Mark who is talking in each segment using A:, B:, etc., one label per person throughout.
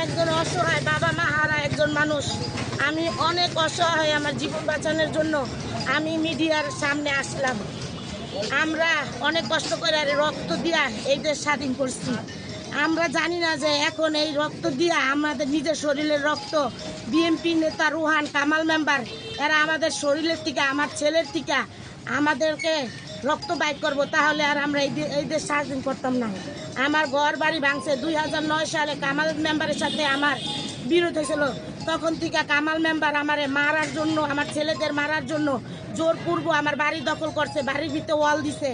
A: একজন অসহায় বাবা মা হারা একজন মানুষ। আমি অনেক অসহায়, আমার জীবন বাঁচানোর জন্য আমি মিডিয়ার সামনে আসলাম। আমরা অনেক কষ্ট করে রক্ত দিয়া এই দেশ স্বাধীন করছি। আমরা জানি না যে এখন এই রক্ত দিয়া আমাদের নিজের শরীরের রক্ত বিএনপি নেতা রুহান কামাল মেম্বার এরা আমাদের শরীরের থেকে, আমার ছেলের থেকে আমাদেরকে রক্ত বাইর করবো, তাহলে আর আমরা এই দেশ স্বাধীন করতাম না। আমার ঘর বাড়ি ভাঙছে 2009 সালে কামাল মেম্বারের সাথে আমার বিরোধ হয়েছিল। তখন থেকে কামাল মেম্বার আমারে মারার জন্য, আমার ছেলেদের মারার জন্য জোরপূর্ব আমার বাড়ি দখল করছে, বাড়ির ভিতরে ওয়াল দিছে।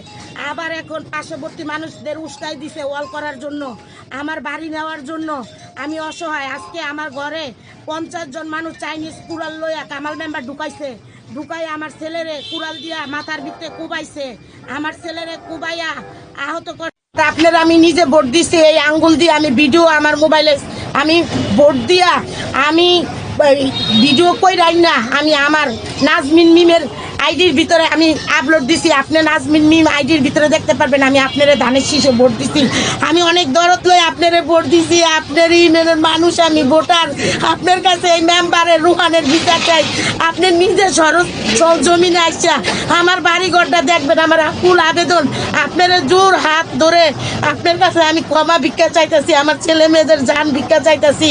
A: আবার এখন পার্শ্ববর্তী মানুষদের উস্কাই দিছে ওয়াল করার জন্য, আমার বাড়ি নেওয়ার জন্য। আমি অসহায়। আজকে আমার ঘরে 50 জন মানুষ চাইনিজ কুড়াল লইয়া কামাল মেম্বার ঢুকাই আমার ছেলেরে কুড়াল দিয়া মাথার ভিতরে কুবাইছে, আমার ছেলেরে কুবাইয়া আহত করে। আপনার আমি নিজে ভোট দিছি, এই আঙ্গুল দিয়ে আমি ভিডিও আমার মোবাইলে আমি ভোট দিয়া আমি ভিডিও কই রাই না, আমি আমার নাজমিন মিমের আইডির ভিতরে আমি আপলোড দিছি। আপনি নাজমিন মিম আইডির ভিতরে দেখতে পারবেন আমি আপনারে ধানের শীষে ভোট দিছি। আমি অনেক দরদ লই আপনারে ভোট দিছি। আপনার ইউনিয়নের মানুষ, আমি ভোটার। আপনার কাছে এই মেম্বারের রুহানের বিচার চাই। আপনি নিজে জমিনে আসছে আমার বাড়িঘরটা দেখবেন, আমার আকুল আবেদন। আপনার জোর হাত ধরে আপনার কাছে আমি ক্ষমা ভিক্ষা চাইতেছি, আমার ছেলে মেয়েদের জান ভিক্ষা চাইতেছি।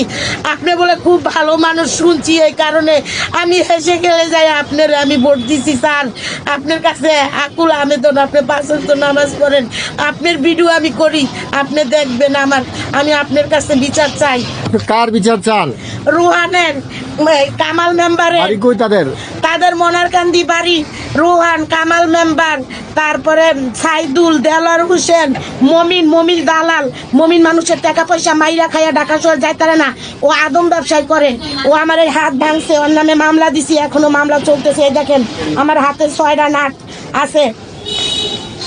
A: আপনি বলে খুব ভালো মানুষ শুনছি, এই কারণে আমি হেসে খেলে যাই আপনার আমি ভোট দিছি। স্যার আপনার কাছে আকুল আবেদন, আপনি 5 ওয়াক্ত নামাজ পড়েন, আপনার ভিডিও আমি করি, আপনি দেখবেন আমি আপনার কাছে বিচার চাই।
B: কার বিচার চান?
A: রুহানের কামাল মেম্বারের। তাদের মনারকান্দি বাড়ি। রুহান কামাল মেম্বার, তারপরে সাইদুল, দেলার হোসেন, মমিন দালাল। মমিন মানুষের টাকা পয়সা মাইরা খাইয়া ঢাকা শহর যাইতারে না, ও আদম ব্যবসায় করে। ও আমার এই হাত ভাঙছে, ওর নামে মামলা দিছি, এখনো মামলা চলতেছে। এই দেখেন আমার হাতে 6টা নাট আছে।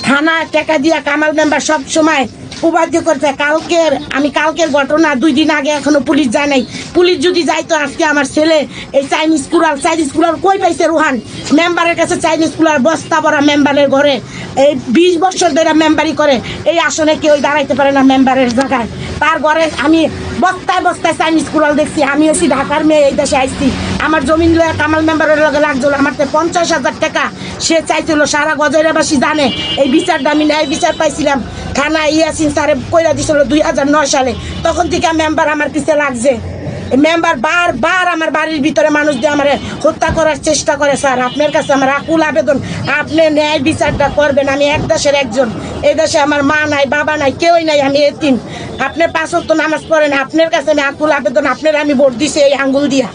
A: থানা টাকা দিয়া কামাল মেম্বার সব সময় উপাধ্য করছে। কালকের ঘটনা 2 দিন আগে এখনো পুলিশ যায় নাই। পুলিশ যদি যাইতো আজকে আমার ছেলে এই চাইনিজ কুড়াল কই পাইছে? রুহান মেম্বারের কাছে চাইনিজ কুড়াল বস্তা ভরা মেম্বারের ঘরে। এই 20 বছর ধরে মেম্বারি করে, এই আসনে কেউ দাঁড়াইতে পারে না মেম্বারের জায়গায়। তার ঘরে আমি বস্তায় চাইনিজ কুড়াল দেখছি। আমি হচ্ছি ঢাকার মেয়ে, এই দেশে আসছি। আমার জমিন লয়ে কামাল মেম্বারের লগে লাগছিল। আমার 50,000 টাকা সে চাইছিল। সারা গজরাবাসী জানে এই বিচারটা আমি ন্যায় বিচার পাইছিলাম। থানা ইয়াসিন স্যারে কইরা দিছিল 2009 সালে। তখন থেকে মেম্বার আমার পিছে লাগছে। মেম্বার বারবার আমার বাড়ির ভিতরে মানুষ দিয়ে আমার হত্যা করার চেষ্টা করে। স্যার আপনার কাছে আমার আকুল আবেদন, আপনি ন্যায় বিচারটা করবেন। আমি এক দেশের একজন, এই দেশে আমার মা নাই, বাবা নাই, কেউই নাই, আমি এতিম। আপনি 5 ওয়াক্ত নামাজ পড়েন। আপনার কাছে আমি আকুল আবেদন, আপনার আমি ভোট দিছি এই আঙ্গুল দিয়া।